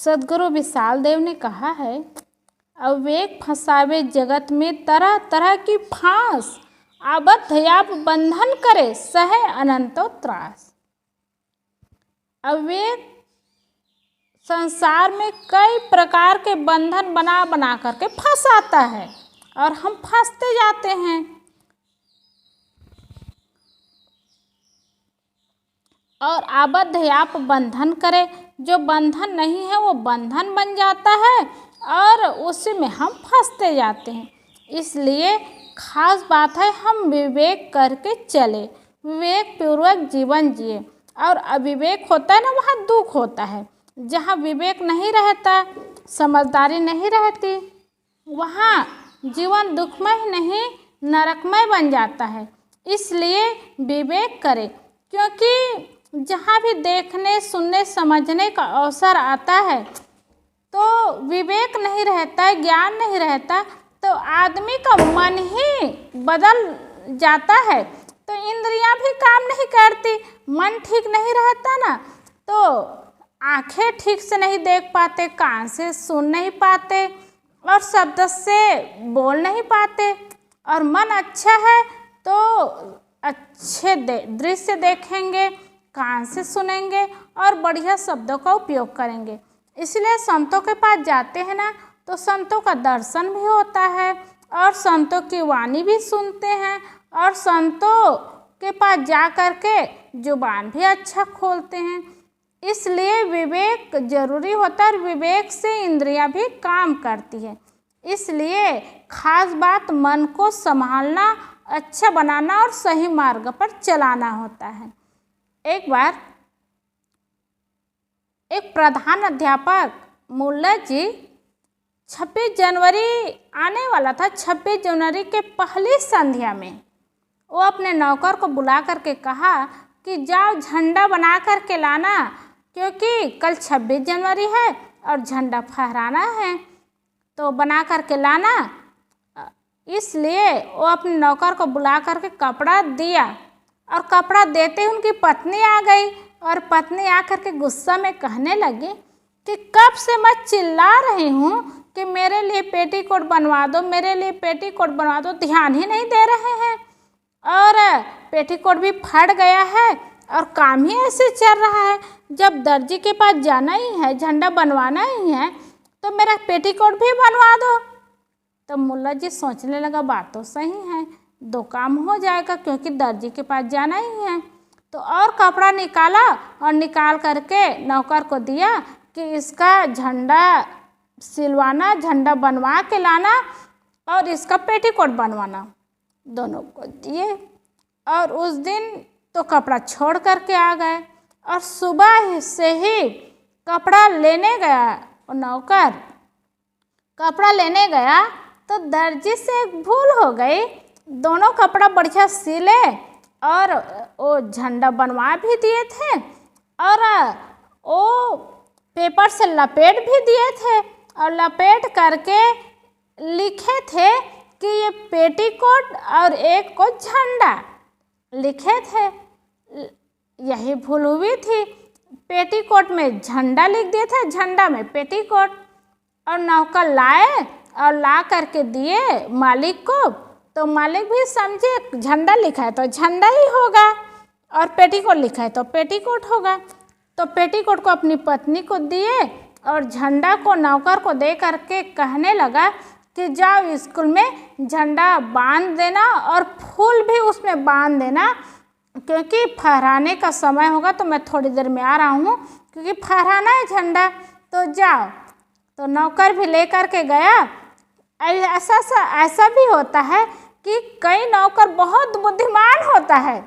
सद्गुरु विशाल देव ने कहा है, अविवेक फंसावे जगत में तरह तरह की फांस, आबद्ध आप बंधन करे सहे अनंतो त्रास। अविवेक संसार में कई प्रकार के बंधन बना बना करके फंसाता है और हम फंसते जाते हैं। और आबद्ध आप बंधन करे, जो बंधन नहीं है वो बंधन बन जाता है और उसी में हम फंसते जाते हैं। इसलिए खास बात है हम विवेक करके चले, विवेक पूर्वक जीवन जिए। और अविवेक होता है ना, वहाँ दुख होता है। जहाँ विवेक नहीं रहता, समझदारी नहीं रहती, वहाँ जीवन दुखमय नहीं नरकमय बन जाता है। इसलिए विवेक करें, क्योंकि जहाँ भी देखने सुनने समझने का अवसर आता है तो विवेक नहीं रहता है, ज्ञान नहीं रहता, तो आदमी का मन ही बदल जाता है, तो इंद्रियां भी काम नहीं करती। मन ठीक नहीं रहता ना, तो आंखें ठीक से नहीं देख पाते, कान से सुन नहीं पाते और शब्द से बोल नहीं पाते। और मन अच्छा है तो अच्छे दृश्य देखेंगे, कान से सुनेंगे और बढ़िया शब्दों का उपयोग करेंगे। इसलिए संतों के पास जाते हैं ना, तो संतों का दर्शन भी होता है और संतों की वाणी भी सुनते हैं और संतों के पास जा कर के जुबान भी अच्छा खोलते हैं। इसलिए विवेक जरूरी होता है और विवेक से इंद्रियां भी काम करती है। इसलिए खास बात मन को संभालना, अच्छा बनाना और सही मार्ग पर चलाना होता है। एक बार एक प्रधान अध्यापक मुल्ला जी 26 जनवरी आने वाला था, 26 जनवरी के पहली संध्या में वो अपने नौकर को बुला करके कहा कि जाओ झंडा बना करके लाना, क्योंकि कल 26 जनवरी है और झंडा फहराना है, तो बना करके लाना। इसलिए वो अपने नौकर को बुला करके कपड़ा दिया और कपड़ा देते उनकी पत्नी आ गई और पत्नी आकर के गुस्सा में कहने लगी कि कब से मैं चिल्ला रही हूँ कि मेरे लिए पेटीकोट बनवा दो, मेरे लिए पेटीकोट बनवा दो, ध्यान ही नहीं दे रहे हैं और पेटीकोट भी फट गया है और काम ही ऐसे चल रहा है। जब दर्जी के पास जाना ही है, झंडा बनवाना ही है, तो मेरा पेटीकोट भी बनवा दो। तो मुल्ला जी सोचने लगा, बात तो सही है, 2 काम हो जाएगा, क्योंकि दर्जी के पास जाना ही है। तो और कपड़ा निकाला और निकाल करके नौकर को दिया कि इसका झंडा सिलवाना, झंडा बनवा के लाना और इसका पेटीकोट बनवाना। दोनों को दिए और उस दिन तो कपड़ा छोड़ करके आ गए और सुबह से ही कपड़ा लेने गया और नौकर कपड़ा लेने गया तो दर्जी से एक भूल हो गई। दोनों कपड़ा बढ़िया सिले और वो झंडा बनवा भी दिए थे और वो पेपर से लपेट भी दिए थे और लपेट करके लिखे थे कि ये पेटीकोट और एक को झंडा लिखे थे। यही भूल हुई थी, पेटीकोट में झंडा लिख दिए थे, झंडा में पेटीकोट। और नौकर लाए और ला करके दिए मालिक को, तो मालिक भी समझे झंडा लिखा है तो झंडा ही होगा और पेटीकोट लिखा है तो पेटीकोट होगा। तो पेटीकोट को अपनी पत्नी को दिए और झंडा को नौकर को दे करके कहने लगा कि जाओ स्कूल में झंडा बांध देना और फूल भी उसमें बांध देना, क्योंकि फहराने का समय होगा। तो मैं थोड़ी देर में आ रहा हूँ, क्योंकि फहराना है झंडा, तो जाओ। तो नौकर भी लेकर के गया। ऐसा भी होता है कि कई नौकर बहुत बुद्धिमान होता है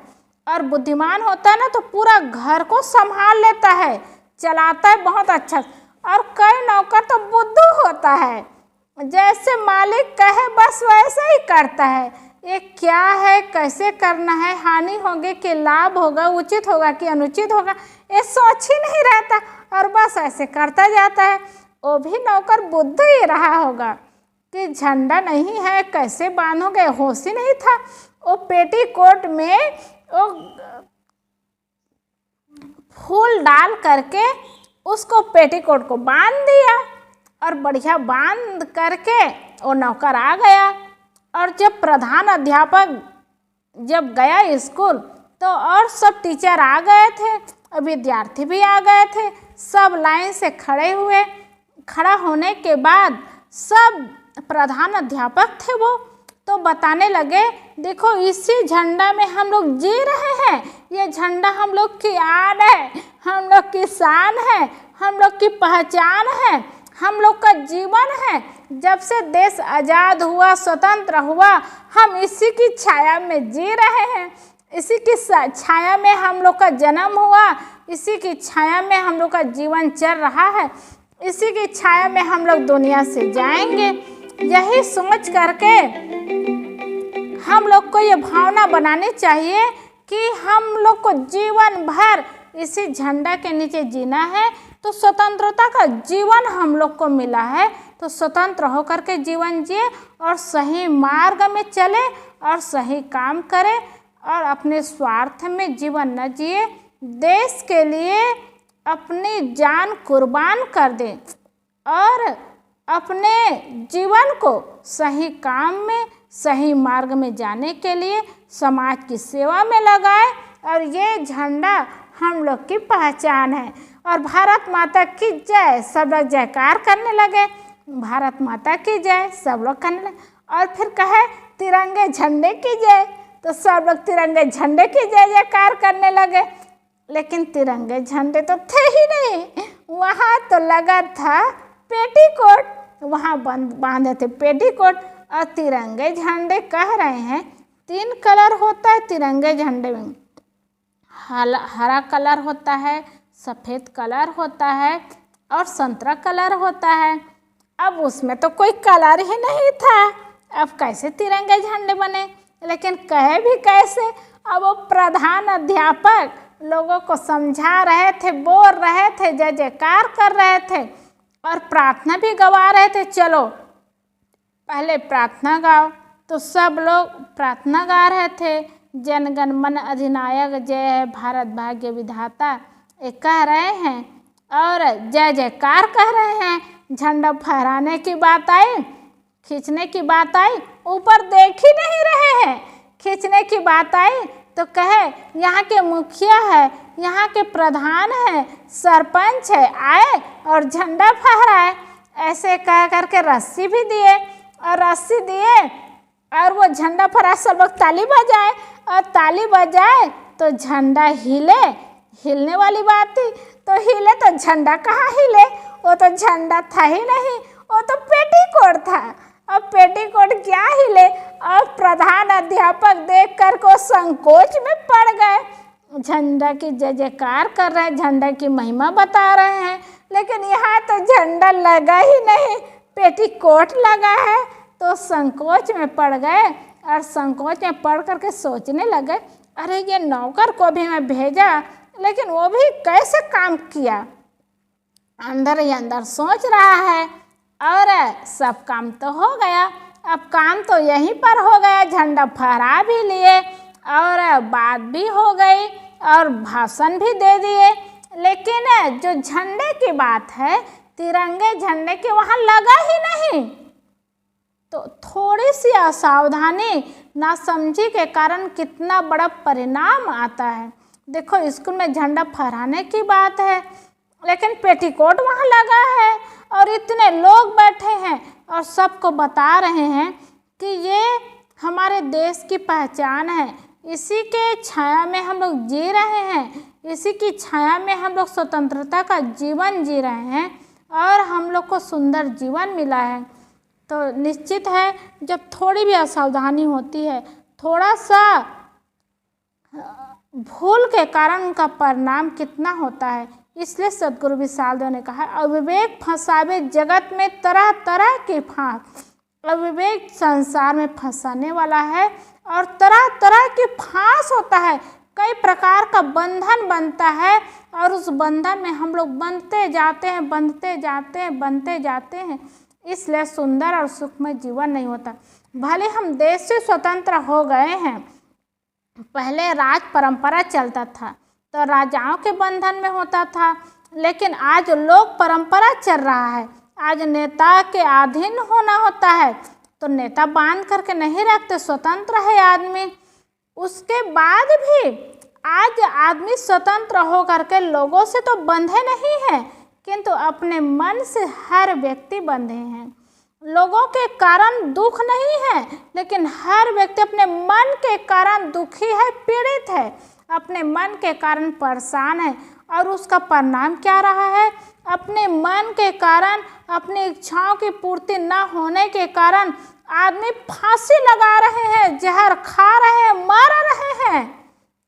और बुद्धिमान होता है ना तो पूरा घर को संभाल लेता है, चलाता है बहुत अच्छा। और कई नौकर तो बुद्धू होता है, जैसे मालिक कहे बस वैसे ही करता है। ये क्या है, कैसे करना है, हानि होगी कि लाभ होगा, उचित होगा कि अनुचित होगा, ये सोच ही नहीं रहता और बस ऐसे करता जाता है। वो भी नौकर बुद्धू ही रहा होगा कि झंडा नहीं है कैसे बांधोगे, होश ही नहीं था। वो पेटीकोट में वो फूल डाल करके उसको पेटीकोट को बांध दिया और बढ़िया बांध करके वो नौकर आ गया। और जब प्रधान अध्यापक जब गया स्कूल तो और सब टीचर आ गए थे और विद्यार्थी भी आ गए थे। सब लाइन से खड़े हुए। खड़ा होने के बाद सब प्रधान अध्यापक थे वो तो बताने लगे, देखो इसी झंडा में हम लोग जी रहे हैं, ये झंडा हम लोग की आन है, हम लोग की शान है, हम लोग की पहचान है, हम लोग का जीवन है। जब से देश आज़ाद हुआ, स्वतंत्र हुआ, हम इसी की छाया में जी रहे हैं, इसी की छाया में हम लोग का जन्म हुआ, इसी की छाया में हम लोग का जीवन चल रहा है, इसी की छाया में हम लोग दुनिया से जाएंगे। यही सोच करके हम लोग को ये भावना बनानी चाहिए कि हम लोग को जीवन भर इसी झंडा के नीचे जीना है। तो स्वतंत्रता का जीवन हम लोग को मिला है, तो स्वतंत्र होकर के जीवन जिए और सही मार्ग में चले और सही काम करें और अपने स्वार्थ में जीवन न जिए। देश के लिए अपनी जान कुर्बान कर दें और अपने जीवन को सही काम में, सही मार्ग में जाने के लिए समाज की सेवा में लगाए। और ये झंडा हम लोग की पहचान है। और भारत माता की जय, सब लोग जयकार करने लगे, भारत माता की जय सब लोग करने लगे। और फिर कहे तिरंगे झंडे की जय, तो सब लोग तिरंगे झंडे की जय जयकार करने लगे। लेकिन तिरंगे झंडे तो थे ही नहीं, वहाँ तो लगा था पेटीकोट, वहाँ बांधे थे पेटीकोट। और तिरंगे झंडे कह रहे हैं 3 कलर होता है तिरंगे झंडे में, हरा कलर होता है, सफ़ेद कलर होता है और संतरा कलर होता है। अब उसमें तो कोई कलर ही नहीं था, अब कैसे तिरंगे झंडे बने? लेकिन कहे भी कैसे? अब वो प्रधान अध्यापक लोगों को समझा रहे थे, बोल रहे थे, जय जयकार कर रहे थे और प्रार्थना भी गवा रहे थे। चलो पहले प्रार्थना गाओ, तो सब लोग प्रार्थना गा रहे थे। जन गण मन अधिनायक जय है भारत भाग्य विधाता, ये कह रहे हैं और जय जयकार कह रहे हैं। झंडा फहराने की बात आई, खींचने की बात आई, ऊपर देख ही नहीं रहे हैं। खींचने की बात आई तो कहे यहाँ के मुखिया है, यहाँ के प्रधान है, सरपंच है, आए और झंडा फहराए। ऐसे कह करके रस्सी भी दिए और रस्सी दिए और वो झंडा फहरा, सब लोग ताली बजाए और ताली बजाए तो झंडा हिले। हिलने वाली बात थी तो हिले, तो झंडा कहाँ हिले? वो तो झंडा था ही नहीं, वो तो पेटीकोट था। अब पेटीकोट क्या हिले? और प्रधान अध्यापक देख कर को संकोच में पड़ गए। झंडा की जय जयकार कर रहे हैं, झंडा की महिमा बता रहे हैं, लेकिन यहाँ तो झंडा लगा ही नहीं, पेटीकोट लगा है। तो संकोच में पड़ गए और संकोच में पड़ करके सोचने लगे, अरे ये नौकर को भी मैं भेजा, लेकिन वो भी कैसे काम किया? अंदर ही अंदर सोच रहा है और सब काम तो हो गया। अब काम तो यहीं पर हो गया, झंडा फहरा भी लिए और बात भी हो गई और भाषण भी दे दिए। लेकिन जो झंडे की बात है, तिरंगे झंडे के वहाँ लगा ही नहीं। तो थोड़ी सी असावधानी, नासमझी के कारण कितना बड़ा परिणाम आता है। देखो स्कूल में झंडा फहराने की बात है, लेकिन पेटीकोट वहाँ लगा है और इतने लोग बैठे हैं और सबको बता रहे हैं कि ये हमारे देश की पहचान है, इसी के छाया में हम लोग जी रहे हैं, इसी की छाया में हम लोग स्वतंत्रता का जीवन जी रहे हैं और हम लोग को सुंदर जीवन मिला है। तो निश्चित है जब थोड़ी भी असावधानी होती है, थोड़ा सा भूल के कारण उनका परिणाम कितना होता है। इसलिए सदगुरु विशाल देव ने कहा, अविवेक फंसावे जगत में तरह तरह के फांस। अविवेक संसार में फंसाने वाला है और तरह तरह के फांस होता है, कई प्रकार का बंधन बनता है और उस बंधन में हम लोग बंधते जाते हैं, बंधते जाते हैं, बनते जाते हैं। इसलिए सुंदर और सुखमय जीवन नहीं होता। भले हम देश से स्वतंत्र हो गए हैं, पहले राज परंपरा चलता था तो राजाओं के बंधन में होता था, लेकिन आज लोक परंपरा चल रहा है, आज नेता के अधीन होना होता है, तो नेता बांध करके नहीं रखते, स्वतंत्र है आदमी। उसके बाद भी आज आदमी स्वतंत्र हो करके लोगों से तो बंधे नहीं है, किंतु अपने मन से हर व्यक्ति बंधे हैं। लोगों के कारण दुख नहीं है, लेकिन हर व्यक्ति अपने मन के कारण दुखी है, पीड़ित है, अपने मन के कारण परेशान है। और उसका परिणाम क्या रहा है? अपने मन के कारण, अपनी इच्छाओं की पूर्ति न होने के कारण आदमी फांसी लगा रहे हैं, जहर खा रहे हैं, मर रहे हैं।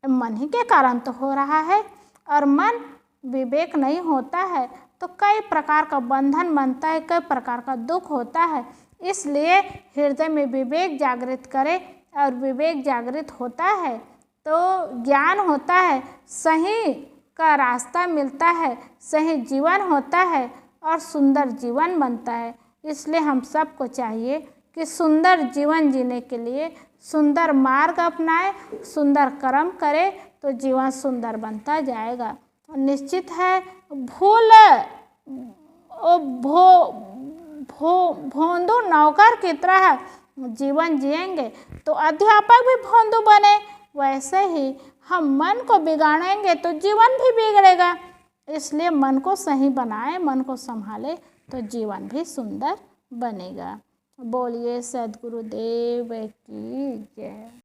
मन ही के कारण तो हो रहा है। और मन विवेक नहीं होता है तो कई प्रकार का बंधन बनता है, कई प्रकार का दुख होता है। इसलिए हृदय में विवेक जागृत करें, और विवेक जागृत होता है तो ज्ञान होता है, सही का रास्ता मिलता है, सही जीवन होता है और सुंदर जीवन बनता है। इसलिए हम सबको चाहिए कि सुंदर जीवन जीने के लिए सुंदर मार्ग अपनाएं, सुंदर कर्म करें, तो जीवन सुंदर बनता जाएगा। निश्चित है भोंदू नौकर की तरह जीवन जिएंगे तो अध्यापक भी भोंदू बने, वैसे ही हम मन को बिगाड़ेंगे तो जीवन भी बिगड़ेगा। इसलिए मन को सही बनाए, मन को संभाले तो जीवन भी सुंदर बनेगा। बोलिए सद्गुरुदेव की जय।